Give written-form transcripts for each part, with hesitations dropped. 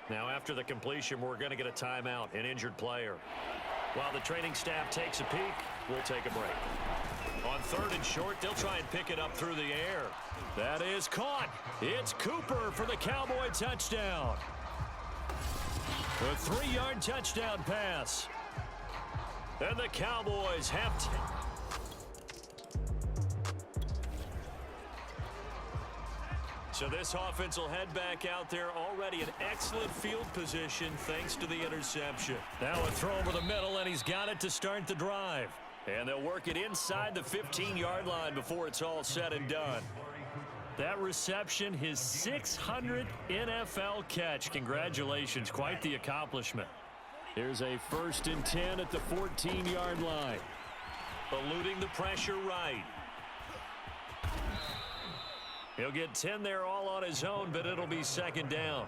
Now, after the completion, we're going to get a timeout, an injured player. While the training staff takes a peek, we'll take a break. On 3rd and short, they'll try and pick it up through the air. That is caught. It's Cooper for the Cowboy touchdown. A 3-yard touchdown pass. And the Cowboys have So this offense will head back out there, already in excellent field position thanks to the interception. Now a throw over the middle, and he's got it to start the drive. And they'll work it inside the 15-yard line before it's all said and done. That reception, his 600th NFL catch. Congratulations, quite the accomplishment. Here's a 1st and 10 at the 14-yard line. Eluding the pressure right. He'll get 10 there all on his own, but it'll be 2nd down.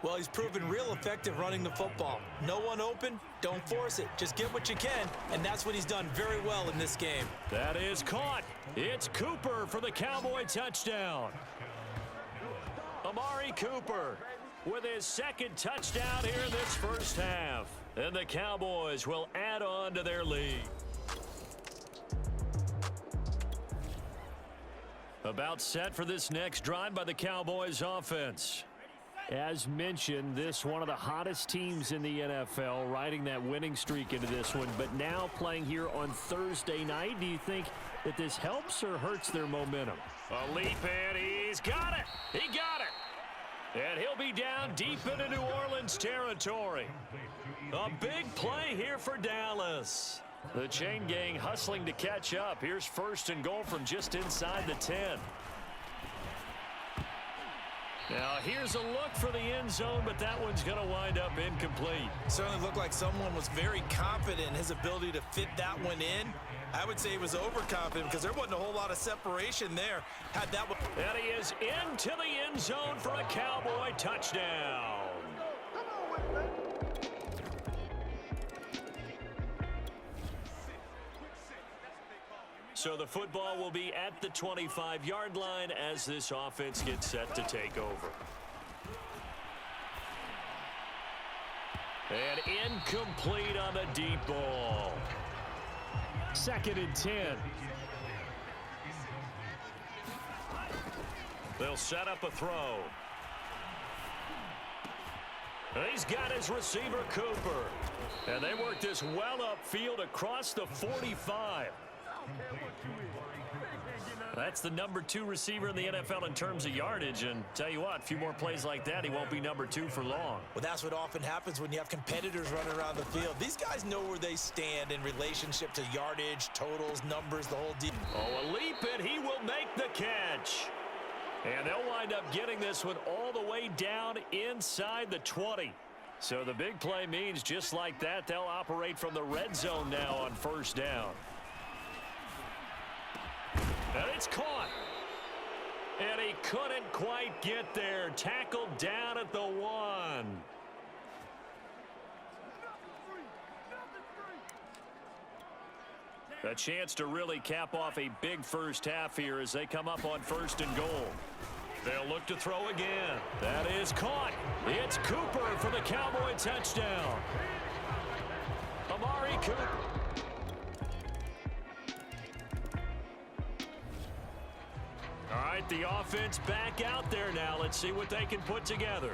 Well, he's proven real effective running the football. No one open, don't force it. Just get what you can, and that's what he's done very well in this game. That is caught. It's Cooper for the Cowboy touchdown. Amari Cooper with his 2nd touchdown here in this first half. And the Cowboys will add on to their lead. About set for this next drive by the Cowboys offense. As mentioned, this one of the hottest teams in the NFL, riding that winning streak into this one, but now playing here on Thursday night. Do you think that this helps or hurts their momentum? A leap, and he's got it. He got it. And he'll be down deep into New Orleans territory. A big play here for Dallas. The chain gang hustling to catch up. Here's 1st and goal from just inside the 10. Now here's a look for the end zone, but that one's going to wind up incomplete. Certainly looked like someone was very confident in his ability to fit that one in. I would say he was overconfident because there wasn't a whole lot of separation there. Had that one. And he is into the end zone for a Cowboy touchdown. So the football will be at the 25-yard line as this offense gets set to take over. And incomplete on the deep ball. 2nd and 10. They'll set up a throw. And he's got his receiver, Cooper. And they work this well upfield across the 45. That's the number 2 receiver in the NFL in terms of yardage, and tell you what, a few more plays like that, he won't be number 2 for long. Well, that's what often happens when you have competitors running around the field. These guys know where they stand in relationship to yardage, totals, numbers, the whole deal. Oh, a leap, and he will make the catch. And they'll wind up getting this one all the way down inside the 20. So the big play means just like that, they'll operate from the red zone now on 1st down. And it's caught. And he couldn't quite get there. Tackled down at the 1. A chance to really cap off a big first half here as they come up on 1st and goal. They'll look to throw again. That is caught. It's Cooper for the Cowboy touchdown. Amari Cooper. All right, the offense back out there now. Let's see what they can put together.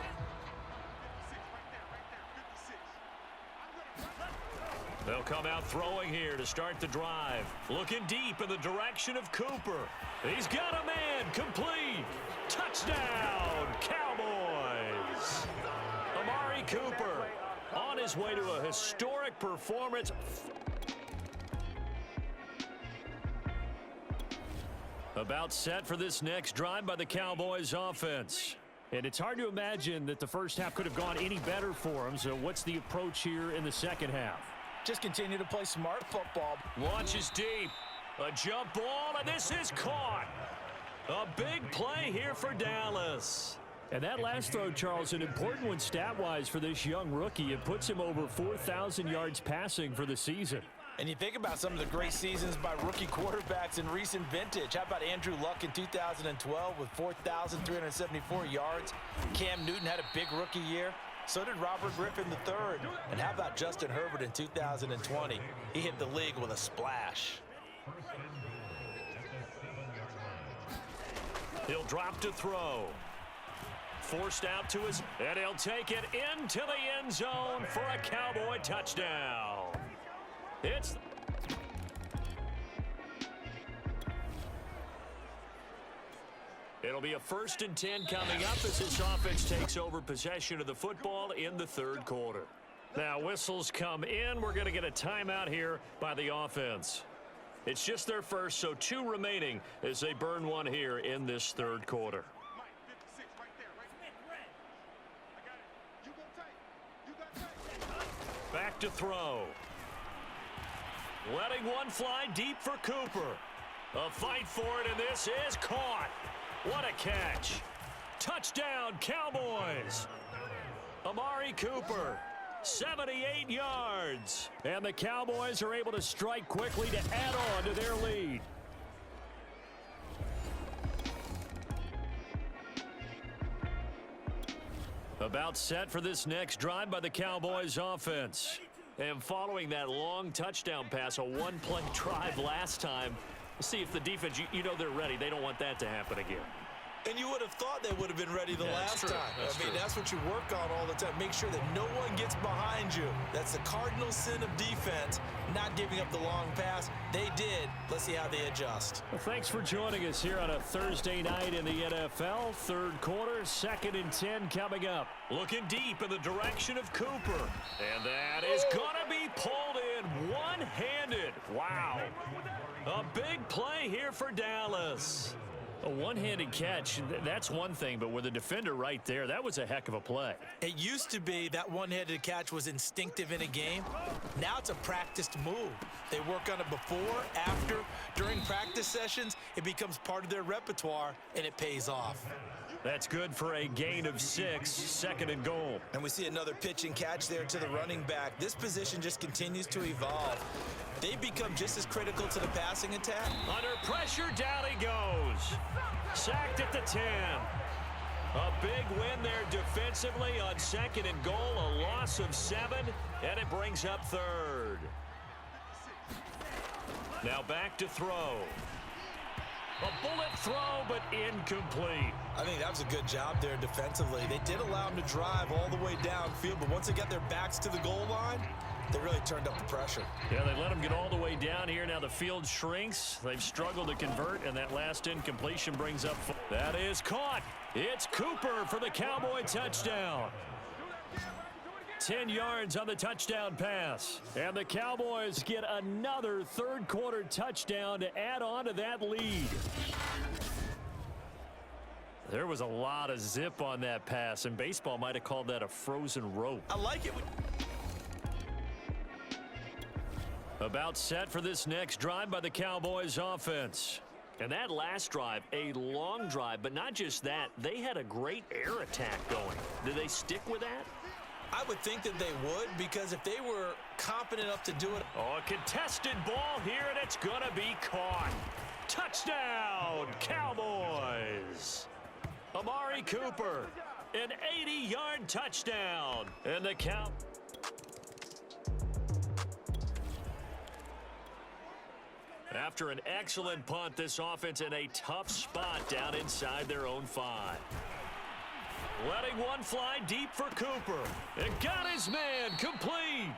They'll come out throwing here to start the drive. Looking deep in the direction of Cooper. He's got a man. Complete. Touchdown, Cowboys. Amari Cooper on his way to a historic performance. About set for this next drive by the Cowboys offense. And it's hard to imagine that the first half could have gone any better for them. So what's the approach here in the second half? Just continue to play smart football. Launches deep. A jump ball, and this is caught. A big play here for Dallas. And that last throw, Charles, an important one stat-wise for this young rookie. It puts him over 4,000 yards passing for the season. And you think about some of the great seasons by rookie quarterbacks in recent vintage. How about Andrew Luck in 2012 with 4,374 yards? Cam Newton had a big rookie year. So did Robert Griffin III. And how about Justin Herbert in 2020? He hit the league with a splash. He'll drop to throw. Forced out to his, and he'll take it into the end zone for a Cowboy touchdown. It'll be a 1st and 10 coming up as this offense takes over possession of the football in the 3rd quarter. Now whistles come in. We're going to get a timeout here by the offense. It's just their first, so 2 remaining as they burn one here in this 3rd quarter. Back to throw. Letting one fly deep for Cooper. A fight for it, and this is caught. What a catch. Touchdown, Cowboys. Amari Cooper, 78 yards. And the Cowboys are able to strike quickly to add on to their lead. About set for this next drive by the Cowboys offense. And following that long touchdown pass, a one-play drive last time, see if the defense, you know they're ready. They don't want that to happen again. And you would have thought they would have been ready the last time. That's what you work on all the time. Make sure that no one gets behind you. That's the cardinal sin of defense, not giving up the long pass. They did. Let's see how they adjust. Well, thanks for joining us here on a Thursday night in the NFL. 3rd quarter, 2nd and 10 coming up. Looking deep in the direction of Cooper. And that is going to be pulled in one-handed. Wow. A big play here for Dallas. A one-handed catch, that's one thing, but with a defender right there, that was a heck of a play. It used to be that one-handed catch was instinctive in a game. Now it's a practiced move. They work on it before, after, during practice sessions. It becomes part of their repertoire, and it pays off. That's good for a gain of 6, 2nd and goal. And we see another pitch and catch there to the running back. This position just continues to evolve. They become just as critical to the passing attack. Under pressure, down he goes. Sacked at the 10. A big win there defensively on 2nd and goal. A loss of 7, and it brings up 3rd. Now back to throw. A bullet throw, but incomplete. I think that was a good job there defensively. They did allow him to drive all the way downfield, but once they got their backs to the goal line, they really turned up the pressure. Yeah, they let him get all the way down here. Now the field shrinks. They've struggled to convert, and that last incompletion brings up. That is caught. It's Cooper for the Cowboy touchdown. 10 yards on the touchdown pass. And the Cowboys get another 3rd quarter touchdown to add on to that lead. There was a lot of zip on that pass, and baseball might have called that a frozen rope. I like it. About set for this next drive by the Cowboys offense. And that last drive, a long drive, but not just that. They had a great air attack going. Did they stick with that? I would think that they would, because if they were competent enough to do it. Oh, a contested ball here, and it's going to be caught. Touchdown, Cowboys. Amari Cooper, an 80-yard touchdown. And the count. After an excellent punt, this offense in a tough spot down inside their own 5. Letting one fly deep for Cooper. And got his man complete.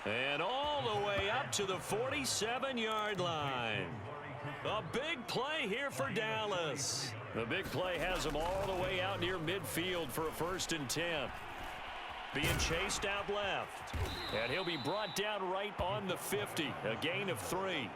And all the way up to the 47-yard line. A big play here for Dallas. The big play has him all the way out near midfield for a 1st and 10. Being chased out left. And he'll be brought down right on the 50. A gain of 3.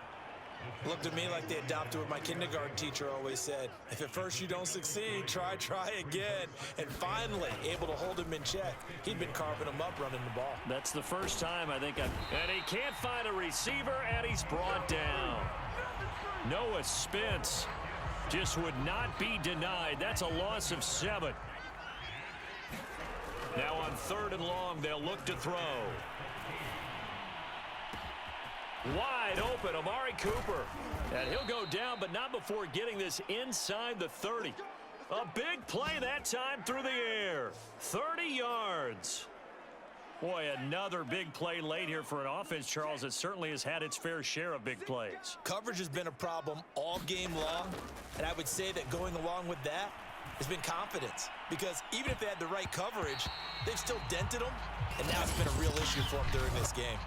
Looked to me like they adopted what my kindergarten teacher always said. If at first you don't succeed, try again. And finally, able to hold him in check. He'd been carving him up running the ball. That's the first time I think And he can't find a receiver, and he's brought down. Noah Spence just would not be denied. That's a loss of 7. Now on 3rd and long, they'll look to throw. Wide open, Amari Cooper. And he'll go down, but not before getting this inside the 30. A big play that time through the air. 30 yards. Boy, another big play late here for an offense, Charles, that certainly has had its fair share of big plays. Coverage has been a problem all game long, and I would say that going along with that has been confidence. Because even if they had the right coverage, they've still dented them, and now it's been a real issue for them during this game.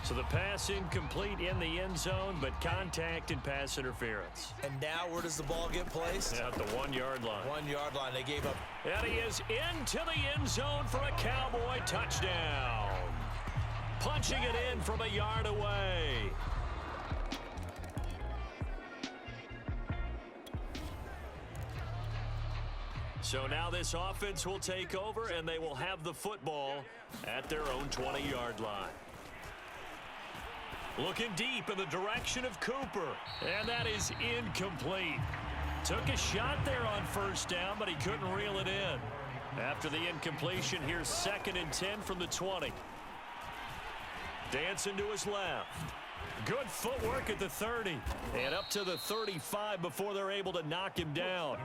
So the pass incomplete in the end zone, but contact and pass interference. And now where does the ball get placed? At the 1-yard line. 1 yard line. They gave up. And he is into the end zone for a Cowboy touchdown. Punching it in from a yard away. So now this offense will take over, and they will have the football at their own 20-yard line. Looking deep in the direction of Cooper. And that is incomplete. Took a shot there on first down, but he couldn't reel it in. After the incompletion, here's 2nd and 10 from the 20. Dancing to his left. Good footwork at the 30. And up to the 35 before they're able to knock him down.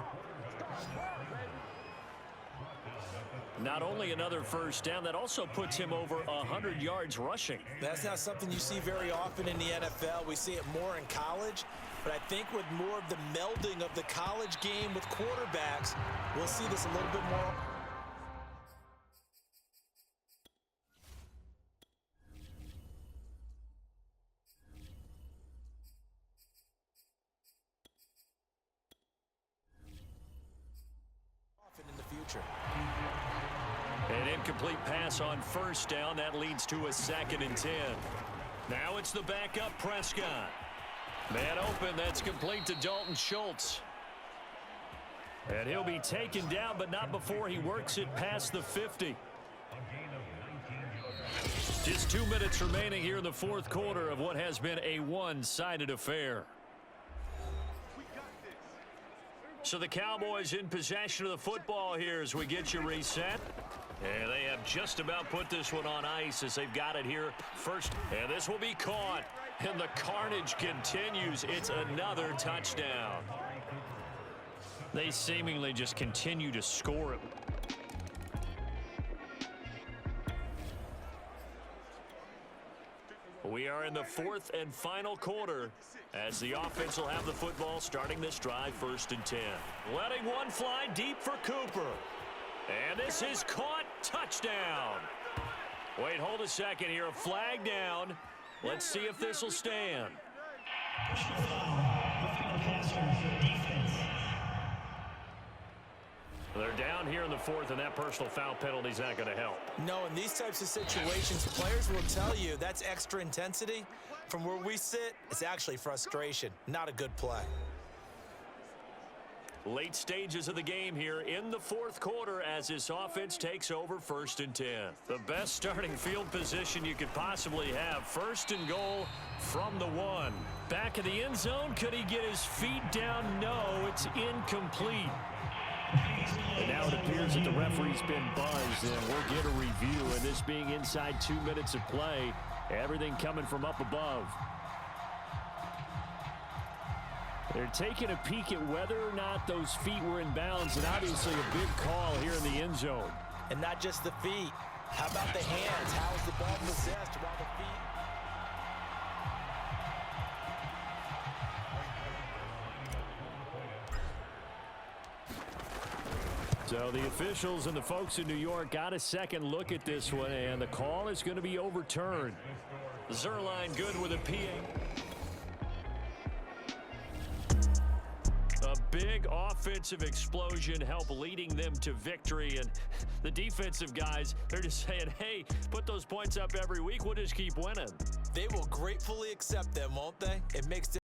Not only another first down, that also puts him over 100 yards rushing. That's not something you see very often in the NFL. We see it more in college. But I think with more of the melding of the college game with quarterbacks, we'll see this a little bit more. Often in the future. An incomplete pass on first down. That leads to a 2nd and 10. Now it's the backup Prescott. Man open. That's complete to Dalton Schultz. And he'll be taken down, but not before he works it past the 50. Just 2 minutes remaining here in the fourth quarter of what has been a one-sided affair. So the Cowboys in possession of the football here as we get you reset. And they have just about put this one on ice as they've got it here first. And this will be caught. And the carnage continues. It's another touchdown. They seemingly just continue to score it. We are in the fourth and final quarter as the offense will have the football starting this drive 1st and 10. Letting one fly deep for Cooper. And this is caught. Touchdown. Wait, hold a second here. A flag down. Let's see if this will stand. They're down here in the fourth, and that personal foul penalty is not going to help. No, in these types of situations, players will tell you that's extra intensity. From where we sit, it's actually frustration. Not a good play. Late stages of the game here in the fourth quarter as this offense takes over 1st and 10. The best starting field position you could possibly have. 1st and goal from the 1. Back in the end zone. Could he get his feet down? No, it's incomplete. And now it appears that the referee's been buzzed, and we'll get a review. And this being inside 2 minutes of play, everything coming from up above. They're taking a peek at whether or not those feet were in bounds, and obviously a big call here in the end zone. And not just the feet. How about the hands? How is the ball possessed while the feet? So the officials and the folks in New York got a second look at this one, and the call is going to be overturned. Zerline good with a PA. A big offensive explosion helped leading them to victory, and the defensive guys, they're just saying, hey, put those points up every week, we'll just keep winning. They will gratefully accept them, won't they? It makes